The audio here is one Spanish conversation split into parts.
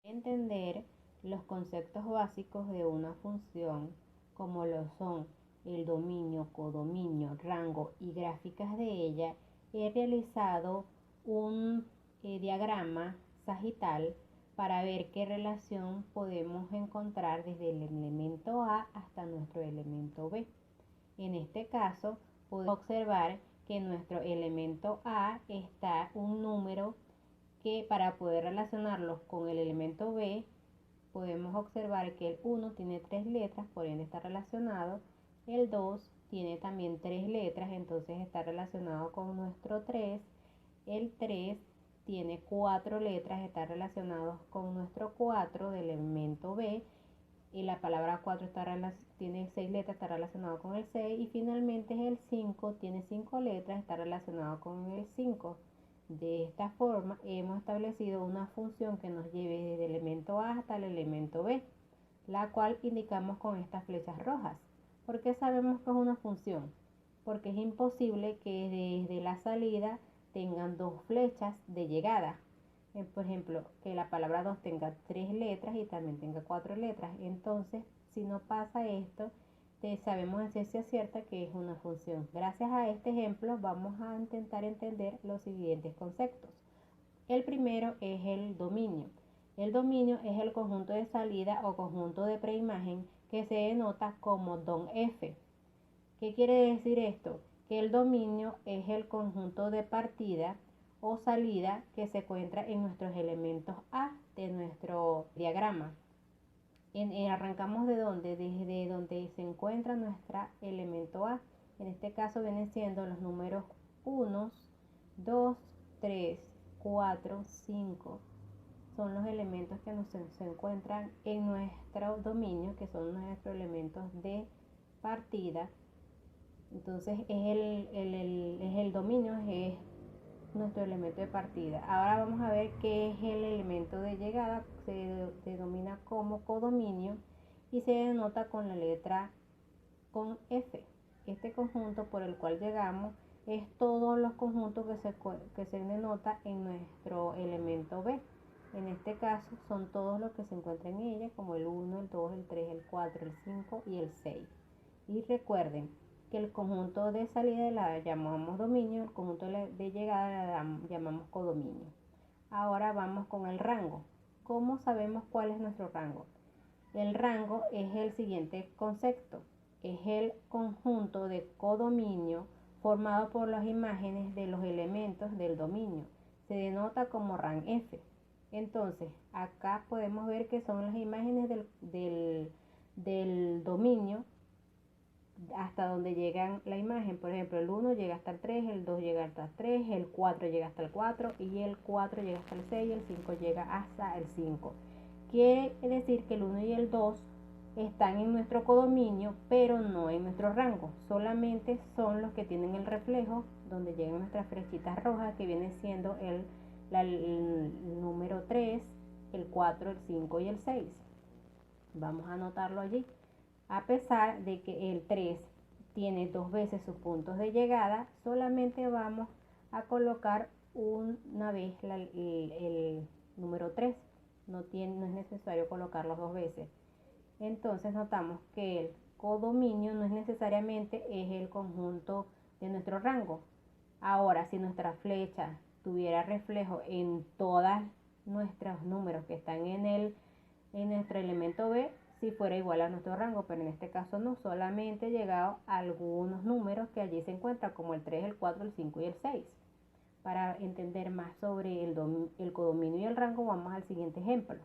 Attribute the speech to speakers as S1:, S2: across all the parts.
S1: Entender los conceptos básicos de una función, como lo son el dominio, codominio, rango y gráficas de ella, he realizado un diagrama sagital para ver qué relación podemos encontrar desde el elemento A hasta nuestro elemento B. En este caso, podemos observar que en nuestro elemento A está un número que, para poder relacionarlos con el elemento B, podemos observar que el 1 tiene 3 letras, por ende está relacionado. El 2 tiene también 3 letras, entonces está relacionado con nuestro 3. El 3 tiene 4 letras, está relacionado con nuestro 4 del elemento B. Y la palabra 4 tiene 6 letras, está relacionado con el 6. Y finalmente el 5 tiene 5 letras, está relacionado con el 5. De esta forma hemos establecido una función que nos lleve desde el elemento A hasta el elemento B, la cual indicamos con estas flechas rojas. ¿Por qué sabemos que es una función? Porque es imposible que desde la salida tengan dos flechas de llegada. Por ejemplo, que la palabra 2 tenga 3 letras y también tenga 4 letras. Entonces, si no pasa esto, sabemos en ciencia cierta que es una función. Gracias a este ejemplo vamos a intentar entender los siguientes conceptos. El primero es el dominio. El dominio es el conjunto de salida o conjunto de preimagen que se denota como DOM-F. ¿Qué quiere decir esto? Que el dominio es el conjunto de partida o salida que se encuentra en nuestros elementos A de nuestro diagrama. Arrancamos de donde, desde donde se encuentra nuestro elemento A. En este caso vienen siendo los números 1, 2, 3, 4, 5. Son los elementos que se encuentran en nuestro dominio, que son nuestros elementos de partida. Entonces es el dominio, es nuestro elemento de partida. Ahora vamos a ver qué es el elemento de llegada. Se denomina como codominio y se denota con la letra con F. Este conjunto por el cual llegamos es todos los conjuntos que se denota en nuestro elemento B. En este caso son todos los que se encuentran en ella, como el 1, el 2, el 3, el 4, el 5 y el 6. Y recuerden que el conjunto de salida la llamamos dominio, el conjunto de llegada la llamamos codominio. Ahora vamos con el rango. ¿Cómo sabemos cuál es nuestro rango? El rango es el siguiente concepto. Es el conjunto de codominio formado por las imágenes de los elementos del dominio. Se denota como rang F. Entonces, acá podemos ver que son las imágenes del dominio hasta donde llegan la imagen. Por ejemplo, el 1 llega hasta el 3, el 2 llega hasta el 3, el 4 llega hasta el 4 y el 4 llega hasta el 6 y el 5 llega hasta el 5. Quiere decir que el 1 y el 2 están en nuestro codominio, pero no en nuestro rango. Solamente son los que tienen el reflejo donde llegan nuestras flechitas rojas, que viene siendo el número 3, el 4, el 5 y el 6. Vamos a anotarlo allí. A pesar de que el 3 tiene dos veces sus puntos de llegada, solamente vamos a colocar una vez el número 3. No es necesario colocarlos dos veces. Entonces notamos que el codominio no es necesariamente es el conjunto de nuestro rango. Ahora, si nuestra flecha tuviera reflejo en todos nuestros números que están en nuestro elemento B, si fuera igual a nuestro rango, pero en este caso no, solamente he llegado a algunos números que allí se encuentran, como el 3, el 4, el 5 y el 6. Para entender más sobre el codominio y el rango, vamos al siguiente ejemplo.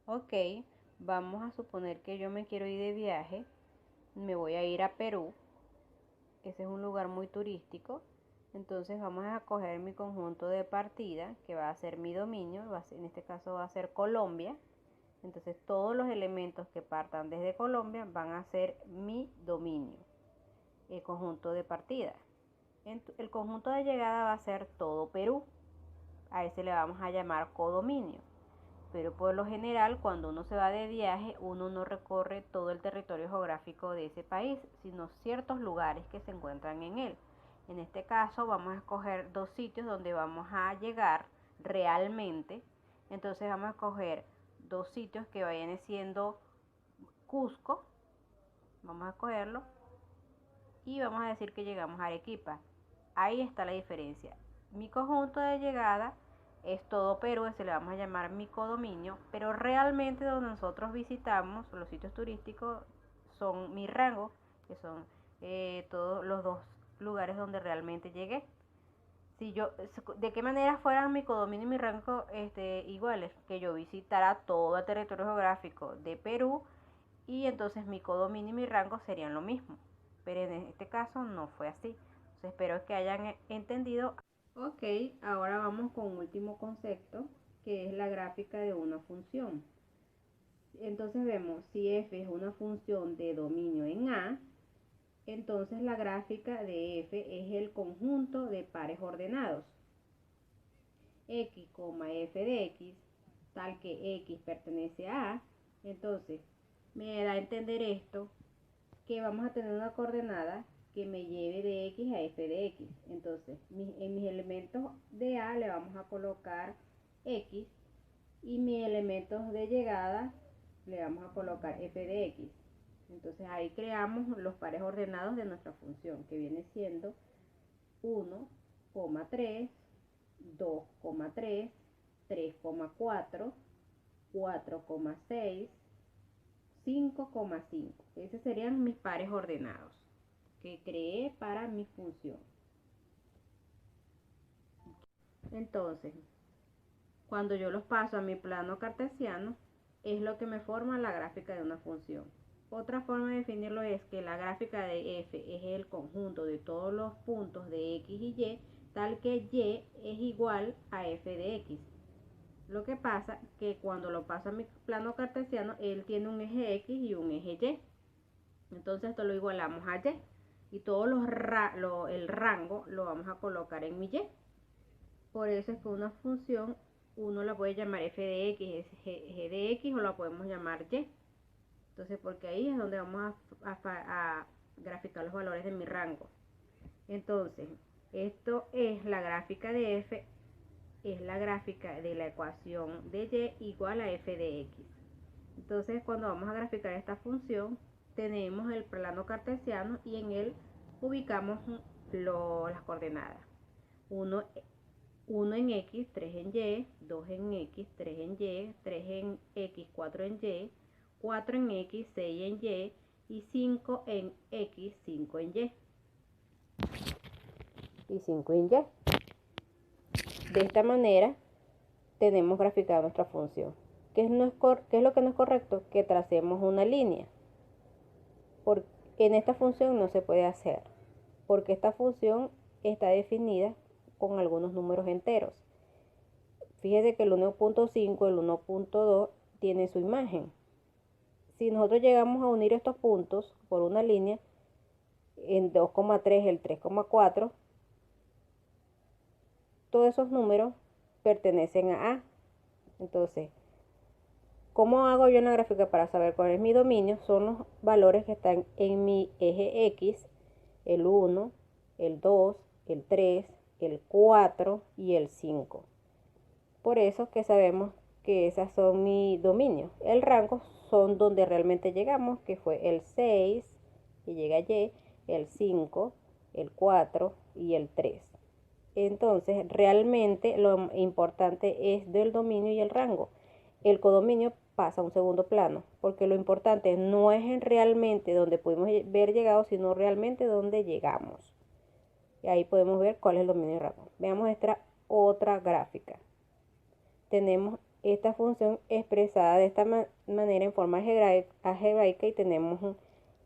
S1: Ok, vamos a suponer que yo me quiero ir de viaje, me voy a ir a Perú. Ese es un lugar muy turístico. Entonces vamos a coger mi conjunto de partida, que va a ser mi dominio, en este caso va a ser Colombia. Entonces todos los elementos que partan desde Colombia van a ser mi dominio, el conjunto de partida. El conjunto de llegada va a ser todo Perú. A ese le vamos a llamar codominio. Pero por lo general, cuando uno se va de viaje, uno no recorre todo el territorio geográfico de ese país, sino ciertos lugares que se encuentran en él. En este caso vamos a escoger dos sitios donde vamos a llegar realmente, Entonces vamos a escoger dos sitios que vayan siendo Cusco. Vamos a escogerlo y vamos a decir que llegamos a Arequipa. Ahí está la diferencia. Mi conjunto de llegada es todo Perú, se le vamos a llamar mi codominio, pero realmente donde nosotros visitamos los sitios turísticos son mi rango, que son todos los dos lugares donde realmente llegué. Si yo, de qué manera fueran mi codominio y mi rango iguales, que yo visitara todo el territorio geográfico de Perú y entonces mi codominio y mi rango serían lo mismo. Pero en este caso no fue así. Entonces espero que hayan entendido. Ok, ahora vamos con un último concepto, que es la gráfica de una función. Entonces vemos si f es una función de dominio en A, entonces la gráfica de f es el conjunto de pares ordenados. X, f de x, tal que x pertenece a A, entonces me da a entender esto, que vamos a tener una coordenada que me lleve de x a f de x. Entonces, en mis elementos de A le vamos a colocar x y mis elementos de llegada le vamos a colocar f de x. Entonces ahí creamos los pares ordenados de nuestra función, que viene siendo 1,3, 2,3, 3,4, 4,6, 5,5. Esos serían mis pares ordenados que creé para mi función. Entonces, cuando yo los paso a mi plano cartesiano, es lo que me forma la gráfica de una función. Otra forma de definirlo es que la gráfica de f es el conjunto de todos los puntos de x y y, tal que y es igual a f de x. Lo que pasa que cuando lo paso a mi plano cartesiano, él tiene un eje x y un eje y. Entonces esto lo igualamos a y. Y todo el rango lo vamos a colocar en mi y. Por eso es que una función uno la puede llamar f de x, es g de x, o la podemos llamar y. Entonces, porque ahí es donde vamos a graficar los valores de mi rango. Entonces, esto es la gráfica de f, es la gráfica de la ecuación de y igual a f de x. Entonces, cuando vamos a graficar esta función, tenemos el plano cartesiano y en él ubicamos las coordenadas. 1 en x, 3 en y, 2 en x, 3 en y, 3 en x, 4 en y, 4 en x, 6 en y 5 en x, 5 en y. Y 5 en y. De esta manera tenemos graficada nuestra función. ¿Qué es lo que no es correcto? Que tracemos una línea. Porque en esta función no se puede hacer, porque esta función está definida con algunos números enteros. Fíjese que el 1.5, el 1.2 tiene su imagen. Si nosotros llegamos a unir estos puntos por una línea, en 2,3, el 3,4, todos esos números pertenecen a A. Entonces, ¿cómo hago yo una gráfica para saber cuál es mi dominio? Son los valores que están en mi eje X, el 1, el 2, el 3, el 4 y el 5. Por eso que sabemos que esas son mi dominio. El rango son donde realmente llegamos, que fue el 6, que llega Y, el 5, el 4 y el 3. Entonces, realmente lo importante es del dominio y el rango. El codominio pasa a un segundo plano, porque lo importante no es en realmente donde pudimos ver llegado, sino realmente donde llegamos. Y ahí podemos ver cuál es el dominio y rango. Veamos esta otra gráfica. Tenemos esta función expresada de esta manera en forma algebraica y tenemos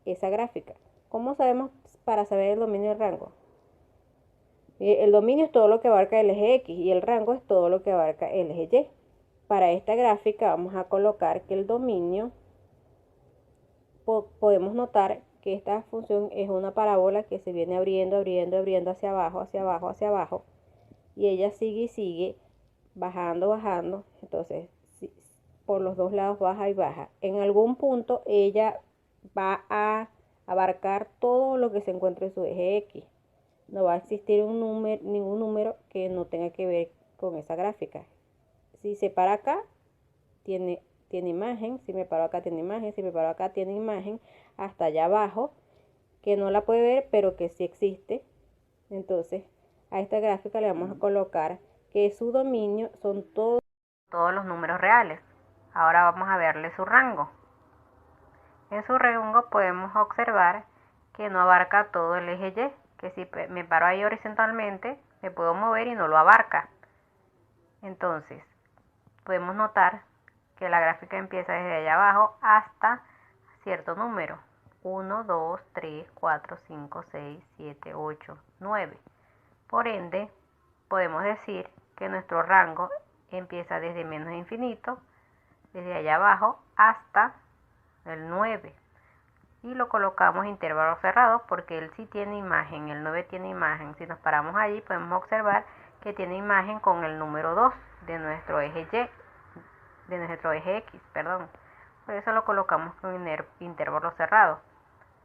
S1: esa gráfica. ¿Cómo sabemos para saber el dominio y el rango? El dominio es todo lo que abarca el eje X y el rango es todo lo que abarca el eje Y. Para esta gráfica vamos a colocar que el dominio, podemos notar que esta función es una parábola que se viene abriendo, abriendo, abriendo hacia abajo, hacia abajo, hacia abajo. Y ella sigue y sigue bajando, bajando. Entonces, por los dos lados baja y baja. En algún punto ella va a abarcar todo lo que se encuentra en su eje X. No va a existir ningún número que no tenga que ver con esa gráfica. Si se para acá, tiene imagen. Si me paro acá, tiene imagen. Si me paro acá, tiene imagen. Hasta allá abajo, que no la puede ver, pero que sí existe. Entonces, a esta gráfica le vamos a colocar que su dominio son todos los números reales. Ahora vamos a verle su rango. En su rango podemos observar que no abarca todo el eje Y, que si me paro ahí horizontalmente, me puedo mover y no lo abarca. Entonces, podemos notar que la gráfica empieza desde allá abajo hasta cierto número. 1, 2, 3, 4, 5, 6, 7, 8, 9. Por ende, podemos decir que nuestro rango empieza desde menos infinito, desde allá abajo hasta el 9. Y lo colocamos intervalo cerrado porque él sí tiene imagen, el 9 tiene imagen. Si nos paramos allí podemos observar que tiene imagen con el número 2 de nuestro eje Y, de nuestro eje X, perdón. Por eso lo colocamos con intervalo cerrado.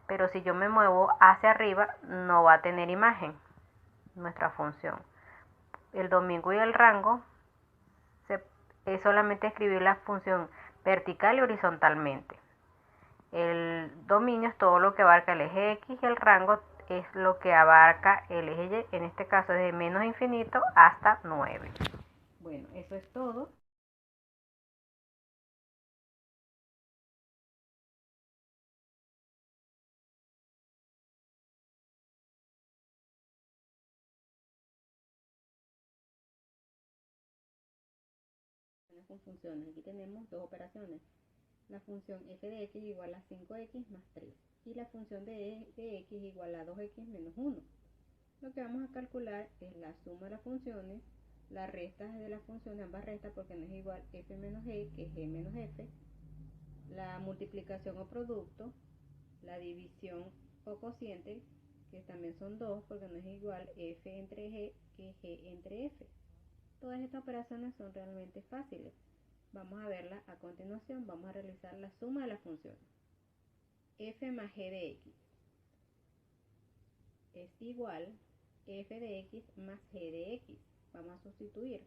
S1: Pero si yo me muevo hacia arriba no va a tener imagen nuestra función. El domingo y el rango es solamente escribir la función vertical y horizontalmente. El dominio es todo lo que abarca el eje X y el rango es lo que abarca el eje Y, en este caso desde menos infinito hasta 9. Bueno, eso es todo. Con funciones, aquí tenemos dos operaciones. La función f de x igual a 5x más 3 y la función de x igual a 2x menos 1. Lo que vamos a calcular es la suma de las funciones, la resta de las funciones, ambas restas porque no es igual f menos g que g menos f, la multiplicación o producto, la división o cociente, que también son 2 porque no es igual f entre g que g entre f. Todas estas operaciones son realmente fáciles. Vamos a verla a continuación. Vamos a realizar la suma de las funciones. F más g de x es igual f de x más g de x. Vamos a sustituir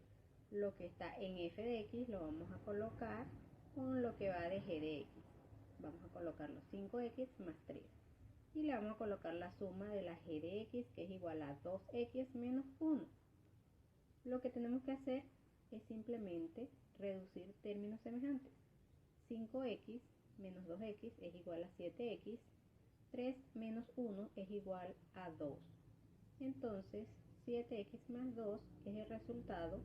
S1: lo que está en f de x, lo vamos a colocar con lo que va de g de x. Vamos a colocar los 5x más 3 y le vamos a colocar la suma de la g de x, que es igual a 2x menos 1. Lo que tenemos que hacer es simplemente reducir términos semejantes. 5x menos 2x es igual a 7x, 3 menos 1 es igual a 2. Entonces, 7x más 2 es el resultado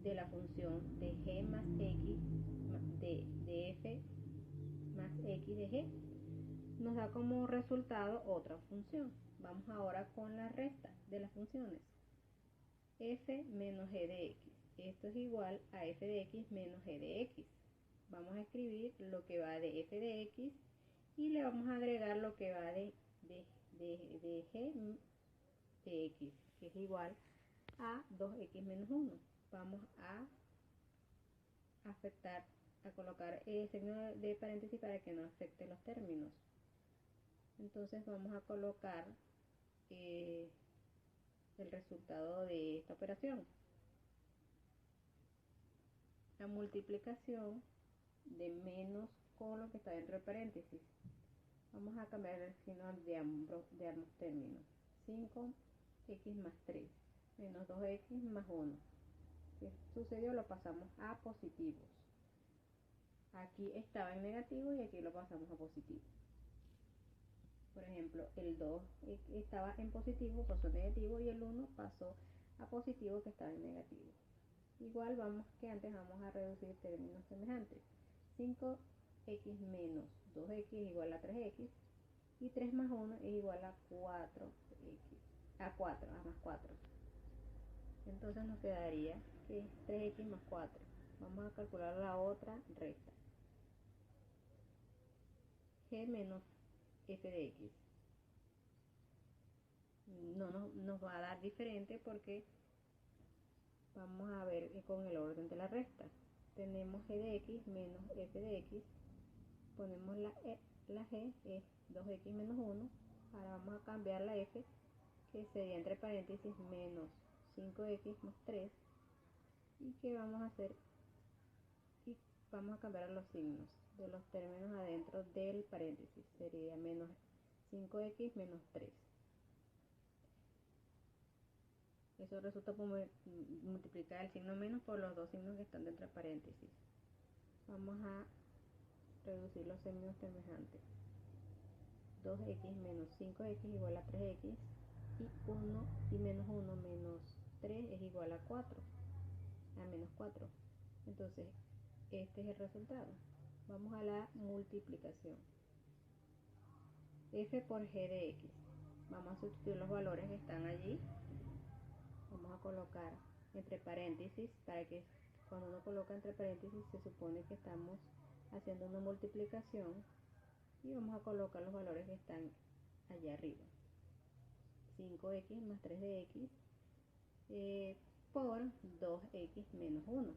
S1: de la función de g más x de f más x de g. Nos da como resultado otra función. Vamos ahora con la resta de las funciones. F menos g de x. Esto es igual a f de x menos g de x. Vamos a escribir lo que va de f de x y le vamos a agregar lo que va de g de x, que es igual a 2x menos 1. Vamos a colocar el signo de paréntesis para que no afecte los términos. Entonces vamos a colocar el resultado de esta operación. La multiplicación de menos con lo que está dentro de paréntesis. Vamos a cambiar el signo de ambos términos. 5x más 3 menos 2x más 1. ¿Qué sucedió? Lo pasamos a positivos. Aquí estaba en negativo y aquí lo pasamos a positivo. Por ejemplo, el 2 estaba en positivo, pasó a negativo, y el 1 pasó a positivo, que estaba en negativo. Igual antes vamos a reducir términos semejantes. 5x menos 2x es igual a 3x y 3 más 1 es igual a 4x, más 4. Entonces nos quedaría que es 3x más 4. Vamos a calcular la otra resta. G menos f de x. No nos va a dar diferente porque vamos a ver con el orden de la resta. Tenemos g de x menos f de x. Ponemos la g, es 2x menos 1. Ahora vamos a cambiar la f, que sería entre paréntesis menos 5x más 3. ¿Y qué vamos a hacer? vamos a cambiar los signos de los términos adentro del paréntesis. Sería menos 5x menos 3. Eso resulta por multiplicar el signo menos por los dos signos que están dentro del paréntesis. Vamos a reducir los signos semejantes. 2x menos 5x igual a 3x y 1 y menos 1 menos 3 es igual a 4, a menos 4. Entonces, este es el resultado. Vamos a la multiplicación. F por g de x. Vamos a sustituir los valores que están allí. Vamos a colocar entre paréntesis, para que cuando uno coloca entre paréntesis se supone que estamos haciendo una multiplicación, y vamos a colocar los valores que están allá arriba. 5x más 3 de x por 2x menos 1.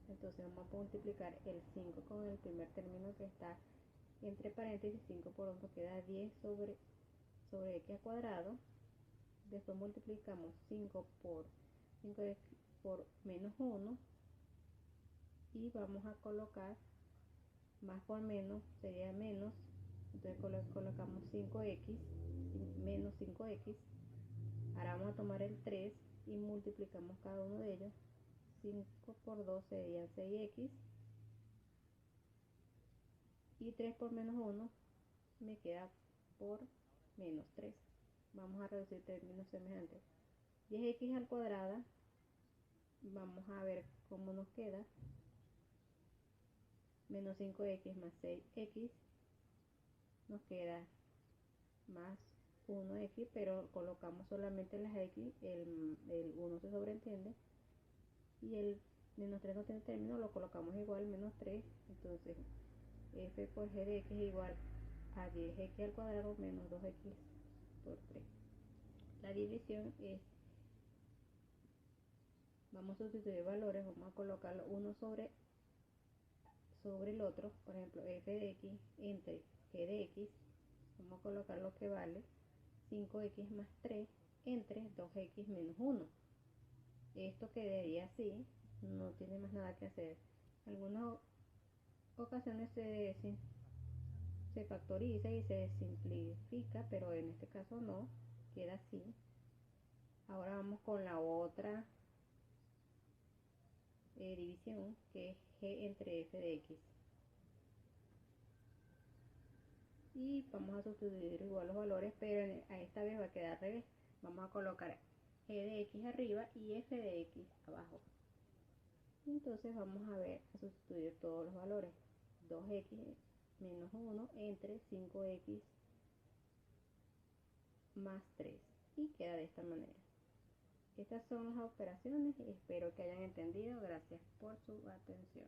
S1: Entonces vamos a multiplicar el 5 con el primer término que está entre paréntesis. 5 por 1 queda 10 sobre x al cuadrado. Después multiplicamos 5 por 5x por menos 1 y vamos a colocar más por menos, sería menos. Entonces colocamos 5x menos 5x. Ahora vamos a tomar el 3 y multiplicamos cada uno de ellos. 5 por 2 serían 6x y 3 por menos 1 me queda por menos 3. Vamos a reducir términos semejantes. 10x al cuadrado, vamos a ver cómo nos queda. Menos 5x más 6x, nos queda más 1x, pero colocamos solamente las x, el 1 se sobreentiende, y el menos 3 no tiene término, lo colocamos igual, menos 3. Entonces f por g de x es igual a 10x al cuadrado menos 2x por 3. La división es, vamos a sustituir valores, vamos a colocarlo uno sobre el otro. Por ejemplo, f de x entre g de x, vamos a colocar lo que vale 5x más 3 entre 2x menos 1. Esto quedaría así, no tiene más nada que hacer. En algunas ocasiones se factoriza y se simplifica, pero en este caso no, queda así. Ahora vamos con la otra división, que es g entre f de x. Y vamos a sustituir igual los valores, pero a esta vez va a quedar al revés. Vamos a colocar g de x arriba y f de x abajo. Entonces vamos a sustituir todos los valores. 2x menos 1 entre 5x más 3, y queda de esta manera. Estas son las operaciones, espero que hayan entendido. Gracias por su atención.